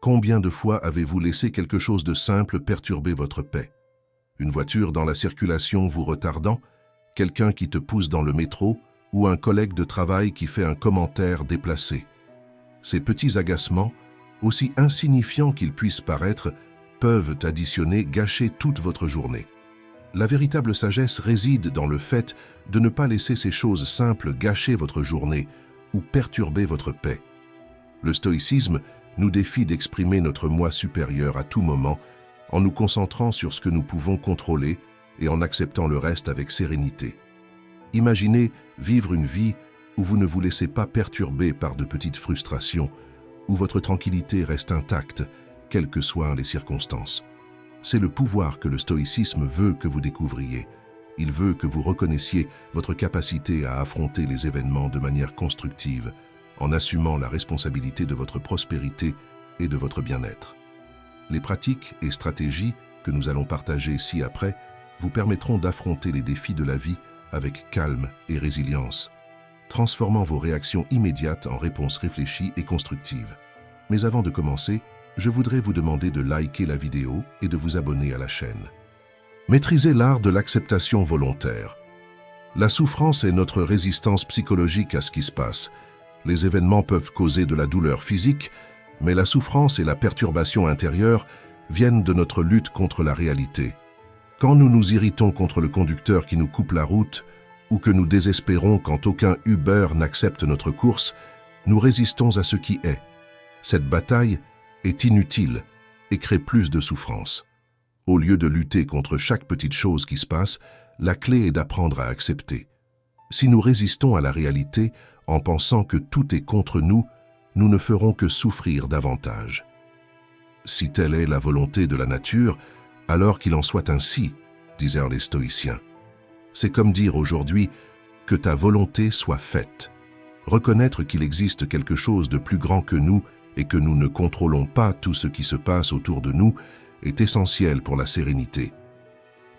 Combien de fois avez-vous laissé quelque chose de simple perturber votre paix? Une voiture dans la circulation vous retardant, quelqu'un qui te pousse dans le métro ou un collègue de travail qui fait un commentaire déplacé. Ces petits agacements, aussi insignifiants qu'ils puissent paraître, peuvent additionner, gâcher toute votre journée. La véritable sagesse réside dans le fait de ne pas laisser ces choses simples gâcher votre journée ou perturber votre paix. Le stoïcisme nous défie d'exprimer notre moi supérieur à tout moment en nous concentrant sur ce que nous pouvons contrôler et en acceptant le reste avec sérénité. Imaginez vivre une vie où vous ne vous laissez pas perturber par de petites frustrations, où votre tranquillité reste intacte, quelles que soient les circonstances. C'est le pouvoir que le stoïcisme veut que vous découvriez. Il veut que vous reconnaissiez votre capacité à affronter les événements de manière constructive, en assumant la responsabilité de votre prospérité et de votre bien-être. Les pratiques et stratégies que nous allons partager ci-après vous permettront d'affronter les défis de la vie avec calme et résilience, transformant vos réactions immédiates en réponses réfléchies et constructives. Mais avant de commencer, je voudrais vous demander de liker la vidéo et de vous abonner à la chaîne. Maîtrisez l'art de l'acceptation volontaire. La souffrance est notre résistance psychologique à ce qui se passe. Les événements peuvent causer de la douleur physique, mais la souffrance et la perturbation intérieure viennent de notre lutte contre la réalité. Quand nous nous irritons contre le conducteur qui nous coupe la route, ou que nous désespérons quand aucun Uber n'accepte notre course, nous résistons à ce qui est. Cette bataille est inutile et crée plus de souffrance. Au lieu de lutter contre chaque petite chose qui se passe, la clé est d'apprendre à accepter. Si nous résistons à la réalité en pensant que tout est contre nous, nous ne ferons que souffrir davantage. Si telle est la volonté de la nature, alors qu'il en soit ainsi, disèrent les stoïciens. C'est comme dire aujourd'hui que ta volonté soit faite. Reconnaître qu'il existe quelque chose de plus grand que nous et que nous ne contrôlons pas tout ce qui se passe autour de nous est essentiel pour la sérénité.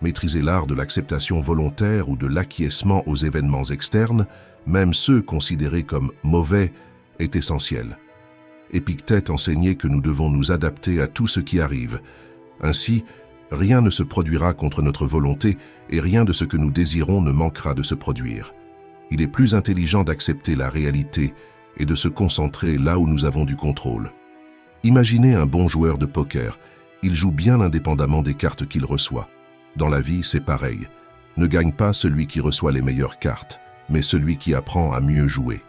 Maîtriser l'art de l'acceptation volontaire ou de l'acquiescement aux événements externes, même ceux considérés comme mauvais, est essentiel. Épictète enseignait que nous devons nous adapter à tout ce qui arrive. Ainsi, rien ne se produira contre notre volonté et rien de ce que nous désirons ne manquera de se produire. Il est plus intelligent d'accepter la réalité et de se concentrer là où nous avons du contrôle. Imaginez un bon joueur de poker. Il joue bien indépendamment des cartes qu'il reçoit. Dans la vie, c'est pareil. Ne gagne pas celui qui reçoit les meilleures cartes, mais celui qui apprend à mieux jouer.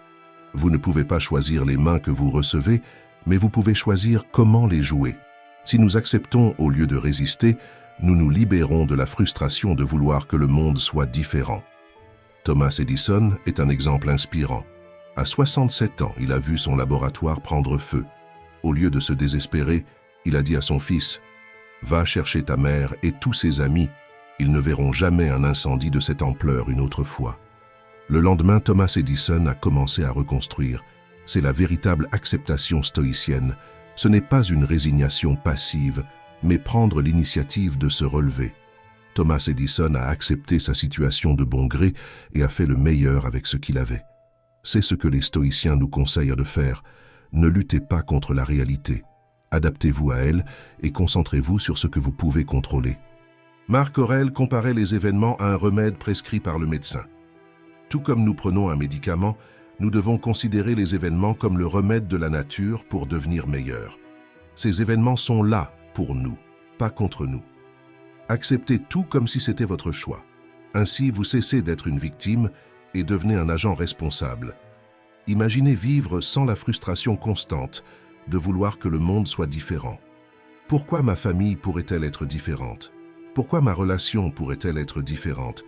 Vous ne pouvez pas choisir les mains que vous recevez, mais vous pouvez choisir comment les jouer. Si nous acceptons au lieu de résister, nous nous libérons de la frustration de vouloir que le monde soit différent. Thomas Edison est un exemple inspirant. À 67 ans, il a vu son laboratoire prendre feu. Au lieu de se désespérer, il a dit à son fils « Va chercher ta mère et tous ses amis, ils ne verront jamais un incendie de cette ampleur une autre fois. » Le lendemain, Thomas Edison a commencé à reconstruire. C'est la véritable acceptation stoïcienne. Ce n'est pas une résignation passive, mais prendre l'initiative de se relever. Thomas Edison a accepté sa situation de bon gré et a fait le meilleur avec ce qu'il avait. C'est ce que les stoïciens nous conseillent de faire. Ne luttez pas contre la réalité. Adaptez-vous à elle et concentrez-vous sur ce que vous pouvez contrôler. Marc Aurèle comparait les événements à un remède prescrit par le médecin. Tout comme nous prenons un médicament, nous devons considérer les événements comme le remède de la nature pour devenir meilleurs. Ces événements sont là pour nous, pas contre nous. Acceptez tout comme si c'était votre choix. Ainsi, vous cessez d'être une victime et devenez un agent responsable. Imaginez vivre sans la frustration constante de vouloir que le monde soit différent. Pourquoi ma famille pourrait-elle être différente? Pourquoi ma relation pourrait-elle être différente?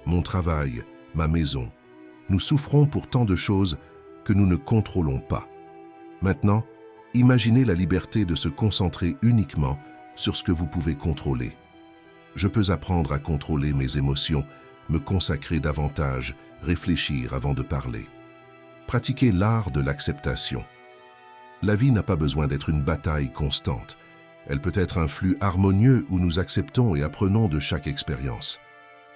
Mon travail, ma maison. Nous souffrons pour tant de choses que nous ne contrôlons pas. Maintenant, imaginez la liberté de se concentrer uniquement sur ce que vous pouvez contrôler. Je peux apprendre à contrôler mes émotions, me consacrer davantage, réfléchir avant de parler. Pratiquez l'art de l'acceptation. La vie n'a pas besoin d'être une bataille constante. Elle peut être un flux harmonieux où nous acceptons et apprenons de chaque expérience.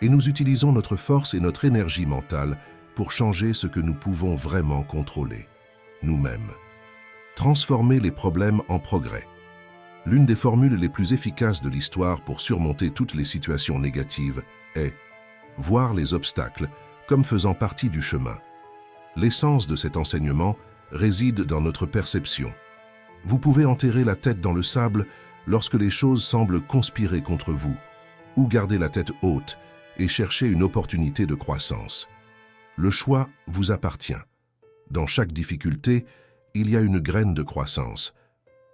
Et nous utilisons notre force et notre énergie mentale pour changer ce que nous pouvons vraiment contrôler, nous-mêmes. Transformez les problèmes en progrès. L'une des formules les plus efficaces de l'histoire pour surmonter toutes les situations négatives est voir les obstacles comme faisant partie du chemin. L'essence de cet enseignement réside dans notre perception. Vous pouvez enterrer la tête dans le sable lorsque les choses semblent conspirer contre vous, ou garder la tête haute et chercher une opportunité de croissance. Le choix vous appartient. Dans chaque difficulté, il y a une graine de croissance.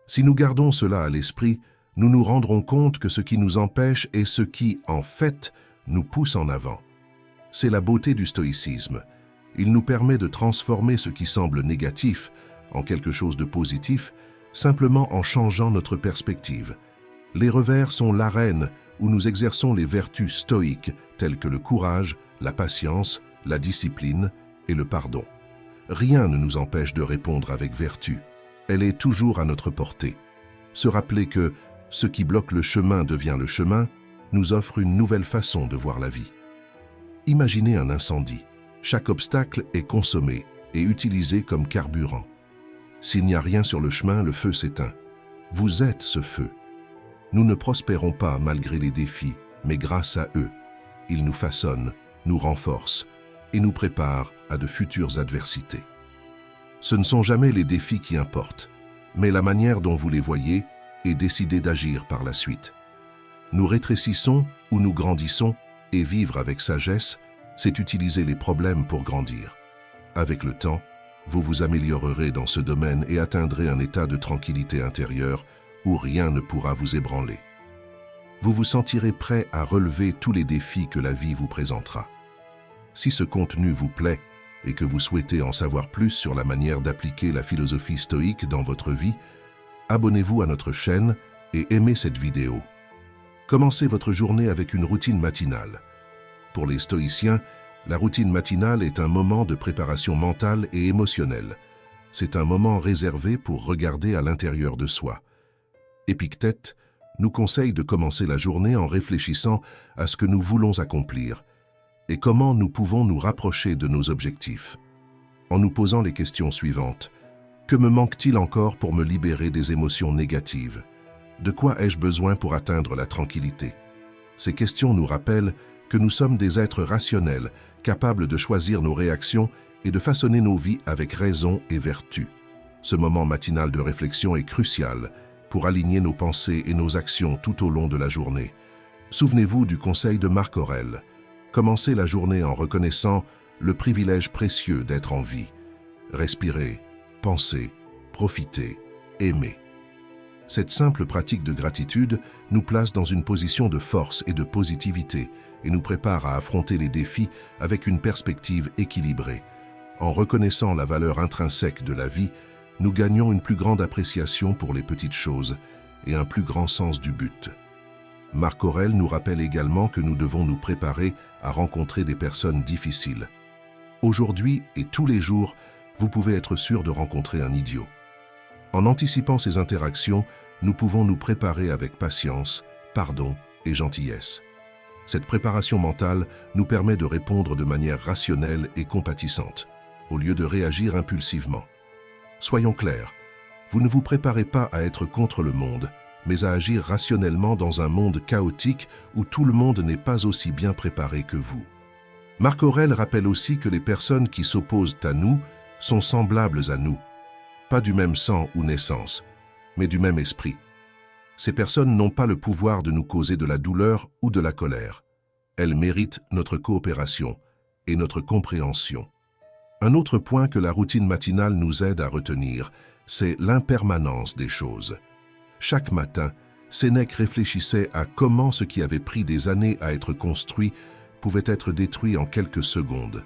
Si nous gardons cela à l'esprit, nous nous rendrons compte que ce qui nous empêche est ce qui, en fait, nous pousse en avant. C'est la beauté du stoïcisme. Il nous permet de transformer ce qui semble négatif en quelque chose de positif, simplement en changeant notre perspective. Les revers sont l'arène où nous exerçons les vertus stoïques telles que le courage, la patience, la discipline et le pardon. Rien ne nous empêche de répondre avec vertu. Elle est toujours à notre portée. Se rappeler que ce qui bloque le chemin devient le chemin nous offre une nouvelle façon de voir la vie. Imaginez un incendie. Chaque obstacle est consommé et utilisé comme carburant. S'il n'y a rien sur le chemin, le feu s'éteint. Vous êtes ce feu. Nous ne prospérons pas malgré les défis, mais grâce à eux. Ils nous façonnent, nous renforcent et nous préparent à de futures adversités. Ce ne sont jamais les défis qui importent, mais la manière dont vous les voyez et décidez d'agir par la suite. Nous rétrécissons ou nous grandissons et vivre avec sagesse, c'est utiliser les problèmes pour grandir. Avec le temps, vous vous améliorerez dans ce domaine et atteindrez un état de tranquillité intérieure où rien ne pourra vous ébranler. Vous vous sentirez prêt à relever tous les défis que la vie vous présentera. Si ce contenu vous plaît et que vous souhaitez en savoir plus sur la manière d'appliquer la philosophie stoïque dans votre vie, abonnez-vous à notre chaîne et aimez cette vidéo. Commencez votre journée avec une routine matinale. Pour les stoïciens, la routine matinale est un moment de préparation mentale et émotionnelle. C'est un moment réservé pour regarder à l'intérieur de soi. Épictète nous conseille de commencer la journée en réfléchissant à ce que nous voulons accomplir et comment nous pouvons nous rapprocher de nos objectifs. En nous posant les questions suivantes. Que me manque-t-il encore pour me libérer des émotions négatives? De quoi ai-je besoin pour atteindre la tranquillité? Ces questions nous rappellent que nous sommes des êtres rationnels, capables de choisir nos réactions et de façonner nos vies avec raison et vertu. Ce moment matinal de réflexion est crucial pour aligner nos pensées et nos actions tout au long de la journée. Souvenez-vous du conseil de Marc Aurèle. Commencez la journée en reconnaissant le privilège précieux d'être en vie. Respirez, pensez, profitez, aimez. Cette simple pratique de gratitude nous place dans une position de force et de positivité et nous prépare à affronter les défis avec une perspective équilibrée. En reconnaissant la valeur intrinsèque de la vie, nous gagnons une plus grande appréciation pour les petites choses et un plus grand sens du but. Marc Aurèle nous rappelle également que nous devons nous préparer à rencontrer des personnes difficiles. Aujourd'hui et tous les jours, vous pouvez être sûr de rencontrer un idiot. En anticipant ces interactions, nous pouvons nous préparer avec patience, pardon et gentillesse. Cette préparation mentale nous permet de répondre de manière rationnelle et compatissante, au lieu de réagir impulsivement. Soyons clairs, vous ne vous préparez pas à être contre le monde, mais à agir rationnellement dans un monde chaotique où tout le monde n'est pas aussi bien préparé que vous. Marc Aurèle rappelle aussi que les personnes qui s'opposent à nous sont semblables à nous, pas du même sang ou naissance, mais du même esprit. Ces personnes n'ont pas le pouvoir de nous causer de la douleur ou de la colère. Elles méritent notre coopération et notre compréhension. Un autre point que la routine matinale nous aide à retenir, c'est l'impermanence des choses. Chaque matin, Sénèque réfléchissait à comment ce qui avait pris des années à être construit pouvait être détruit en quelques secondes.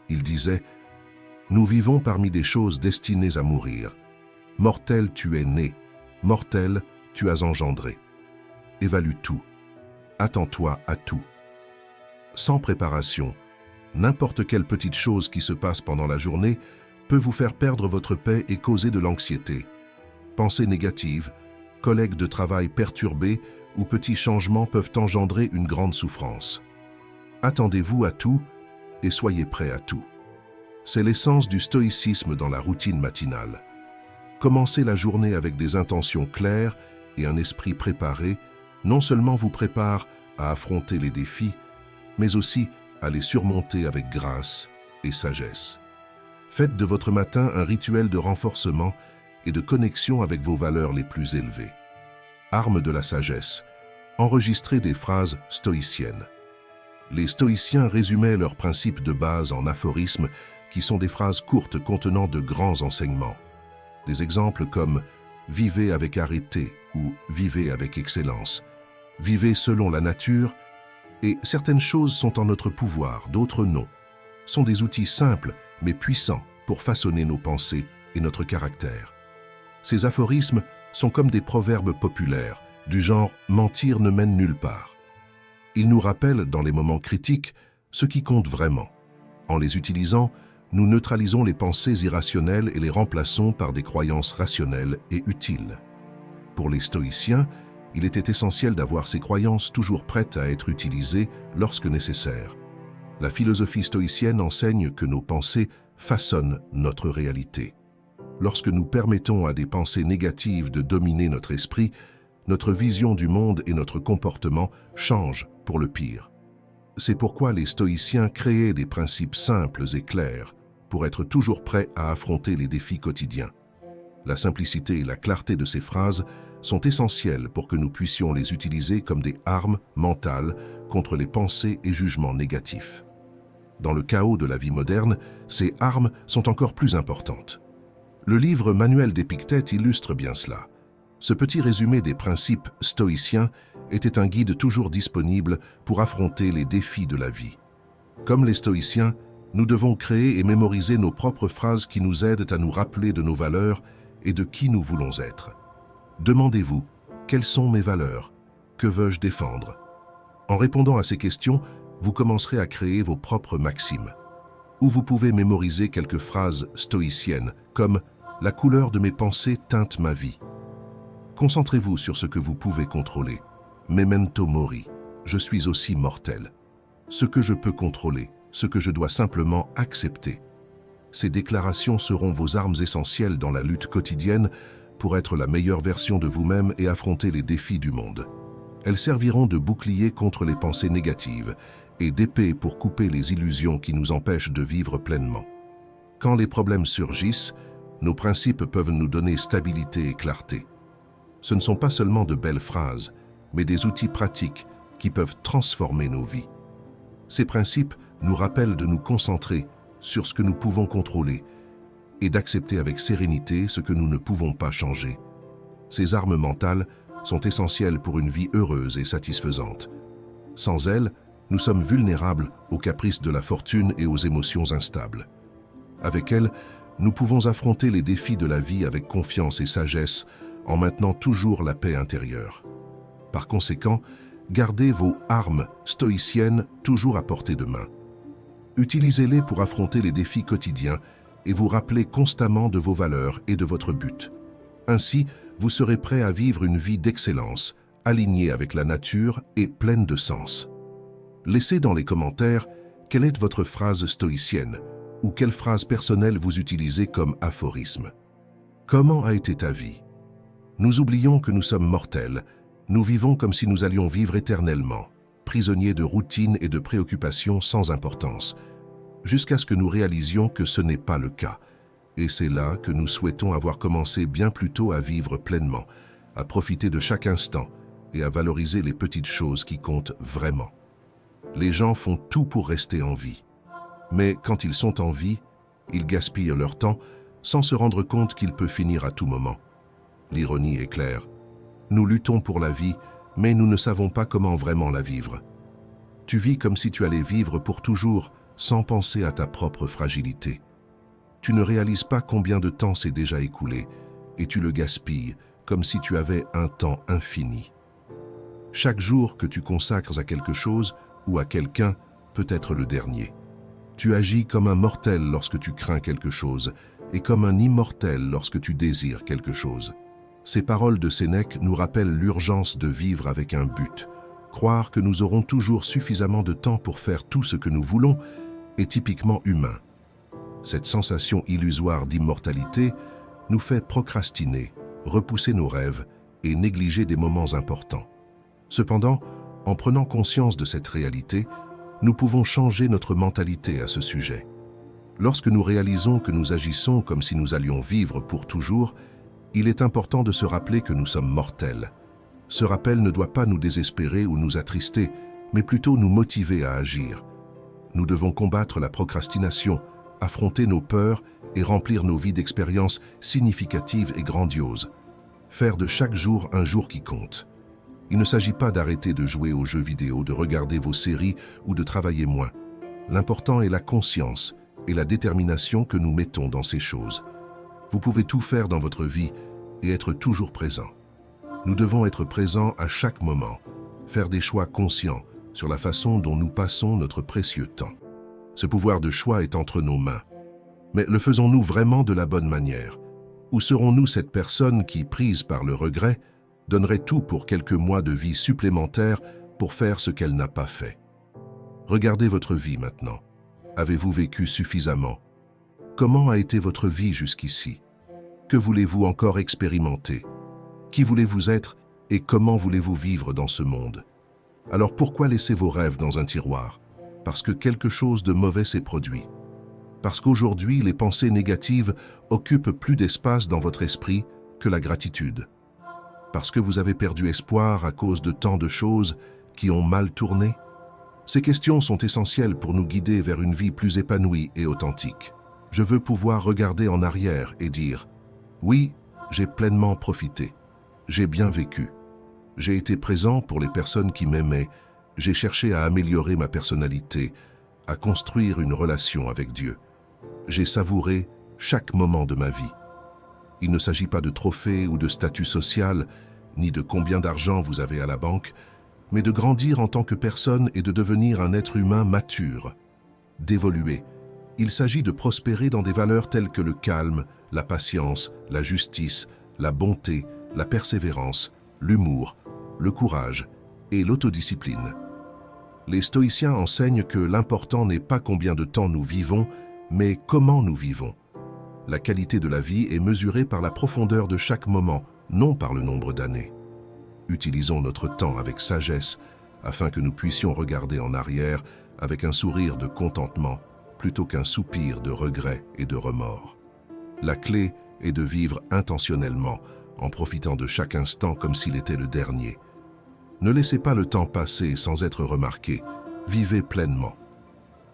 Il disait « Nous vivons parmi des choses destinées à mourir. Mortel, tu es né. Mortel, tu as engendré. Évalue tout. Attends-toi à tout. » Sans préparation, n'importe quelle petite chose qui se passe pendant la journée peut vous faire perdre votre paix et causer de l'anxiété. Pensées négatives, collègues de travail perturbés ou petits changements peuvent engendrer une grande souffrance. Attendez-vous à tout et soyez prêts à tout. C'est l'essence du stoïcisme dans la routine matinale. Commencer la journée avec des intentions claires et un esprit préparé, non seulement vous prépare à affronter les défis, mais aussi à les surmonter avec grâce et sagesse. Faites de votre matin un rituel de renforcement et de connexion avec vos valeurs les plus élevées. Arme de la sagesse. Enregistrez des phrases stoïciennes. Les stoïciens résumaient leurs principes de base en aphorismes qui sont des phrases courtes contenant de grands enseignements. Des exemples comme « vivez avec arrêté » ou « vivez avec excellence »,« vivez selon la nature » et « certaines choses sont en notre pouvoir, d'autres non » sont des outils simples mais puissants pour façonner nos pensées et notre caractère. Ces aphorismes sont comme des proverbes populaires, du genre « mentir ne mène nulle part ». Ils nous rappellent, dans les moments critiques, ce qui compte vraiment. En les utilisant, nous neutralisons les pensées irrationnelles et les remplaçons par des croyances rationnelles et utiles. Pour les stoïciens, il était essentiel d'avoir ces croyances toujours prêtes à être utilisées lorsque nécessaire. La philosophie stoïcienne enseigne que nos pensées façonnent notre réalité. Lorsque nous permettons à des pensées négatives de dominer notre esprit, notre vision du monde et notre comportement changent pour le pire. C'est pourquoi les stoïciens créaient des principes simples et clairs pour être toujours prêts à affronter les défis quotidiens. La simplicité et la clarté de ces phrases sont essentielles pour que nous puissions les utiliser comme des armes mentales contre les pensées et jugements négatifs. Dans le chaos de la vie moderne, ces armes sont encore plus importantes. Le livre Manuel d'Épictète illustre bien cela. Ce petit résumé des principes stoïciens était un guide toujours disponible pour affronter les défis de la vie. Comme les stoïciens, nous devons créer et mémoriser nos propres phrases qui nous aident à nous rappeler de nos valeurs et de qui nous voulons être. Demandez-vous, quelles sont mes valeurs? Que veux-je défendre? En répondant à ces questions, vous commencerez à créer vos propres maximes. Ou vous pouvez mémoriser quelques phrases stoïciennes, comme « La couleur de mes pensées teinte ma vie ». Concentrez-vous sur ce que vous pouvez contrôler. Memento mori, je suis aussi mortel. Ce que je peux contrôler, ce que je dois simplement accepter. Ces déclarations seront vos armes essentielles dans la lutte quotidienne pour être la meilleure version de vous-même et affronter les défis du monde. Elles serviront de bouclier contre les pensées négatives et d'épée pour couper les illusions qui nous empêchent de vivre pleinement. Quand les problèmes surgissent, nos principes peuvent nous donner stabilité et clarté. Ce ne sont pas seulement de belles phrases, mais des outils pratiques qui peuvent transformer nos vies. Ces principes nous rappellent de nous concentrer sur ce que nous pouvons contrôler et d'accepter avec sérénité ce que nous ne pouvons pas changer. Ces armes mentales sont essentielles pour une vie heureuse et satisfaisante. Sans elles, nous sommes vulnérables aux caprices de la fortune et aux émotions instables. Avec elles, nous pouvons affronter les défis de la vie avec confiance et sagesse en maintenant toujours la paix intérieure. Par conséquent, gardez vos armes stoïciennes toujours à portée de main. Utilisez-les pour affronter les défis quotidiens et vous rappeler constamment de vos valeurs et de votre but. Ainsi, vous serez prêt à vivre une vie d'excellence, alignée avec la nature et pleine de sens. Laissez dans les commentaires quelle est votre phrase stoïcienne ou quelle phrase personnelle vous utilisez comme aphorisme. Comment a été ta vie? Nous oublions que nous sommes mortels, nous vivons comme si nous allions vivre éternellement, prisonniers de routines et de préoccupations sans importance, jusqu'à ce que nous réalisions que ce n'est pas le cas. Et c'est là que nous souhaitons avoir commencé bien plus tôt à vivre pleinement, à profiter de chaque instant et à valoriser les petites choses qui comptent vraiment. Les gens font tout pour rester en vie. Mais quand ils sont en vie, ils gaspillent leur temps sans se rendre compte qu'il peut finir à tout moment. L'ironie est claire. Nous luttons pour la vie, mais nous ne savons pas comment vraiment la vivre. Tu vis comme si tu allais vivre pour toujours, sans penser à ta propre fragilité. Tu ne réalises pas combien de temps s'est déjà écoulé, et tu le gaspilles comme si tu avais un temps infini. Chaque jour que tu consacres à quelque chose ou à quelqu'un peut être le dernier. Tu agis comme un mortel lorsque tu crains quelque chose, et comme un immortel lorsque tu désires quelque chose. Ces paroles de Sénèque nous rappellent l'urgence de vivre avec un but. Croire que nous aurons toujours suffisamment de temps pour faire tout ce que nous voulons est typiquement humain. Cette sensation illusoire d'immortalité nous fait procrastiner, repousser nos rêves et négliger des moments importants. Cependant, en prenant conscience de cette réalité, nous pouvons changer notre mentalité à ce sujet. Lorsque nous réalisons que nous agissons comme si nous allions vivre pour toujours, il est important de se rappeler que nous sommes mortels. Ce rappel ne doit pas nous désespérer ou nous attrister, mais plutôt nous motiver à agir. Nous devons combattre la procrastination, affronter nos peurs et remplir nos vies d'expériences significatives et grandioses. Faire de chaque jour un jour qui compte. Il ne s'agit pas d'arrêter de jouer aux jeux vidéo, de regarder vos séries ou de travailler moins. L'important est la conscience et la détermination que nous mettons dans ces choses. Vous pouvez tout faire dans votre vie et être toujours présent. Nous devons être présents à chaque moment, faire des choix conscients sur la façon dont nous passons notre précieux temps. Ce pouvoir de choix est entre nos mains. Mais le faisons-nous vraiment de la bonne manière? Ou serons-nous cette personne qui, prise par le regret, donnerait tout pour quelques mois de vie supplémentaires pour faire ce qu'elle n'a pas fait? Regardez votre vie maintenant. Avez-vous vécu suffisamment? Comment a été votre vie jusqu'ici? Que voulez-vous encore expérimenter? Qui voulez-vous être et comment voulez-vous vivre dans ce monde? Alors pourquoi laisser vos rêves dans un tiroir? Parce que quelque chose de mauvais s'est produit. Parce qu'aujourd'hui, les pensées négatives occupent plus d'espace dans votre esprit que la gratitude. Parce que vous avez perdu espoir à cause de tant de choses qui ont mal tourné? Ces questions sont essentielles pour nous guider vers une vie plus épanouie et authentique. Je veux pouvoir regarder en arrière et dire « Oui, j'ai pleinement profité. J'ai bien vécu. J'ai été présent pour les personnes qui m'aimaient. J'ai cherché à améliorer ma personnalité, à construire une relation avec Dieu. J'ai savouré chaque moment de ma vie. » Il ne s'agit pas de trophées ou de statut social, ni de combien d'argent vous avez à la banque, mais de grandir en tant que personne et de devenir un être humain mature, d'évoluer. Il s'agit de prospérer dans des valeurs telles que le calme, la patience, la justice, la bonté, la persévérance, l'humour, le courage et l'autodiscipline. Les stoïciens enseignent que l'important n'est pas combien de temps nous vivons, mais comment nous vivons. La qualité de la vie est mesurée par la profondeur de chaque moment, non par le nombre d'années. Utilisons notre temps avec sagesse afin que nous puissions regarder en arrière avec un sourire de contentement plutôt qu'un soupir de regret et de remords. La clé est de vivre intentionnellement en profitant de chaque instant comme s'il était le dernier. Ne laissez pas le temps passer sans être remarqué, vivez pleinement.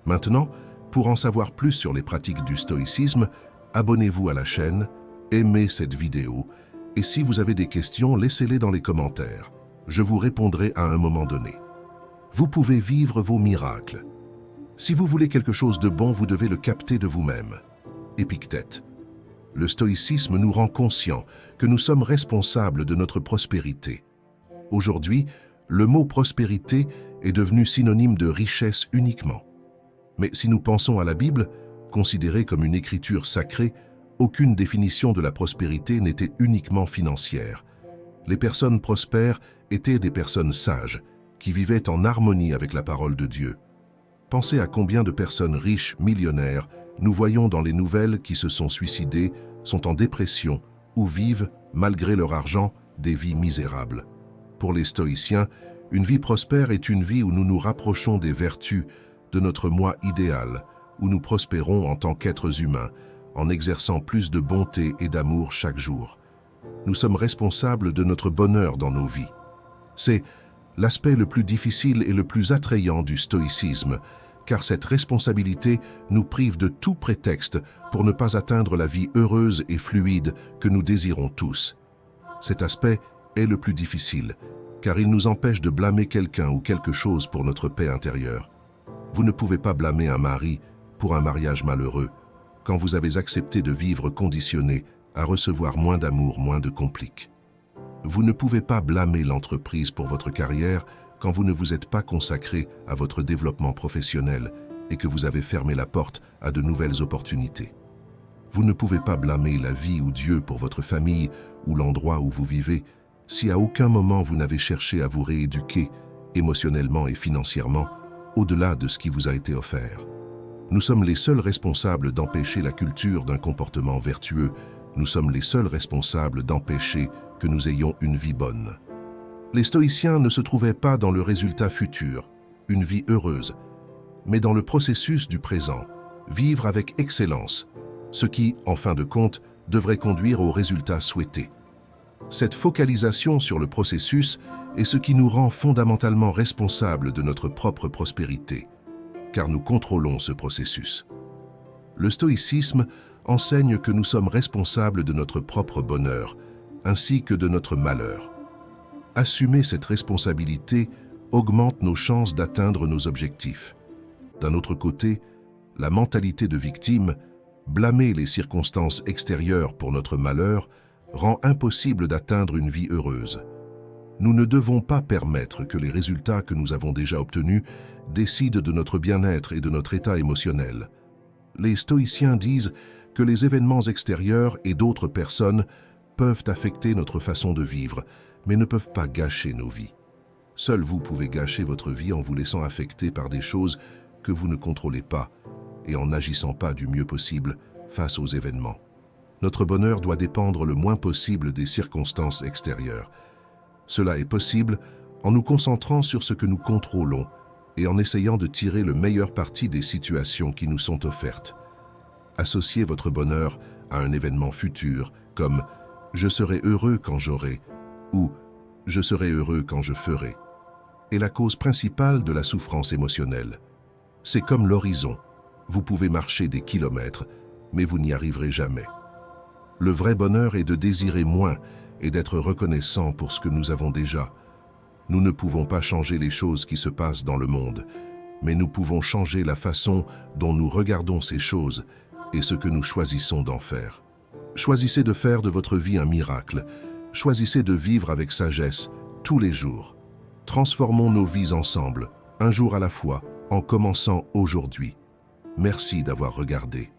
Maintenant, pour en savoir plus sur les pratiques du stoïcisme, abonnez-vous à la chaîne, aimez cette vidéo, et si vous avez des questions, laissez-les dans les commentaires. Je vous répondrai à un moment donné. Vous pouvez vivre vos miracles. Si vous voulez quelque chose de bon, vous devez le capter de vous-même. Épictète. Le stoïcisme nous rend conscients que nous sommes responsables de notre prospérité. Aujourd'hui, le mot prospérité est devenu synonyme de richesse uniquement. Mais si nous pensons à la Bible, considérée comme une écriture sacrée, aucune définition de la prospérité n'était uniquement financière. Les personnes prospères étaient des personnes sages, qui vivaient en harmonie avec la parole de Dieu. Pensez à combien de personnes riches, millionnaires, nous voyons dans les nouvelles qui se sont suicidées, sont en dépression ou vivent, malgré leur argent, des vies misérables. Pour les stoïciens, une vie prospère est une vie où nous nous rapprochons des vertus, de notre moi idéal, où nous prospérons en tant qu'êtres humains, en exerçant plus de bonté et d'amour chaque jour. Nous sommes responsables de notre bonheur dans nos vies. C'est l'aspect le plus difficile et le plus attrayant du stoïcisme, car cette responsabilité nous prive de tout prétexte pour ne pas atteindre la vie heureuse et fluide que nous désirons tous. Cet aspect est le plus difficile, car il nous empêche de blâmer quelqu'un ou quelque chose pour notre paix intérieure. Vous ne pouvez pas blâmer un mari pour un mariage malheureux, quand vous avez accepté de vivre conditionné à recevoir moins d'amour, moins de compliques. Vous ne pouvez pas blâmer l'entreprise pour votre carrière quand vous ne vous êtes pas consacré à votre développement professionnel et que vous avez fermé la porte à de nouvelles opportunités. Vous ne pouvez pas blâmer la vie ou Dieu pour votre famille ou l'endroit où vous vivez si à aucun moment vous n'avez cherché à vous rééduquer, émotionnellement et financièrement, au-delà de ce qui vous a été offert. Nous sommes les seuls responsables d'empêcher la culture d'un comportement vertueux Nous sommes les seuls responsables d'empêcher que nous ayons une vie bonne. Les stoïciens ne se trouvaient pas dans le résultat futur, une vie heureuse, mais dans le processus du présent, vivre avec excellence, ce qui, en fin de compte, devrait conduire au résultat souhaité. Cette focalisation sur le processus est ce qui nous rend fondamentalement responsables de notre propre prospérité, car nous contrôlons ce processus. Le stoïcisme enseigne que nous sommes responsables de notre propre bonheur, ainsi que de notre malheur. Assumer cette responsabilité augmente nos chances d'atteindre nos objectifs. D'un autre côté, la mentalité de victime, blâmer les circonstances extérieures pour notre malheur, rend impossible d'atteindre une vie heureuse. Nous ne devons pas permettre que les résultats que nous avons déjà obtenus décident de notre bien-être et de notre état émotionnel. Les stoïciens disent que les événements extérieurs et d'autres personnes peuvent affecter notre façon de vivre, mais ne peuvent pas gâcher nos vies. Seul vous pouvez gâcher votre vie en vous laissant affecter par des choses que vous ne contrôlez pas et en n'agissant pas du mieux possible face aux événements. Notre bonheur doit dépendre le moins possible des circonstances extérieures. Cela est possible en nous concentrant sur ce que nous contrôlons et en essayant de tirer le meilleur parti des situations qui nous sont offertes. Associez votre bonheur à un événement futur comme « je serai heureux quand j'aurai » ou « je serai heureux quand je ferai » est la cause principale de la souffrance émotionnelle. C'est comme l'horizon. Vous pouvez marcher des kilomètres, mais vous n'y arriverez jamais. Le vrai bonheur est de désirer moins et d'être reconnaissant pour ce que nous avons déjà. Nous ne pouvons pas changer les choses qui se passent dans le monde, mais nous pouvons changer la façon dont nous regardons ces choses et ce que nous choisissons d'en faire. Choisissez de faire de votre vie un miracle. Choisissez de vivre avec sagesse tous les jours. Transformons nos vies ensemble, un jour à la fois, en commençant aujourd'hui. Merci d'avoir regardé.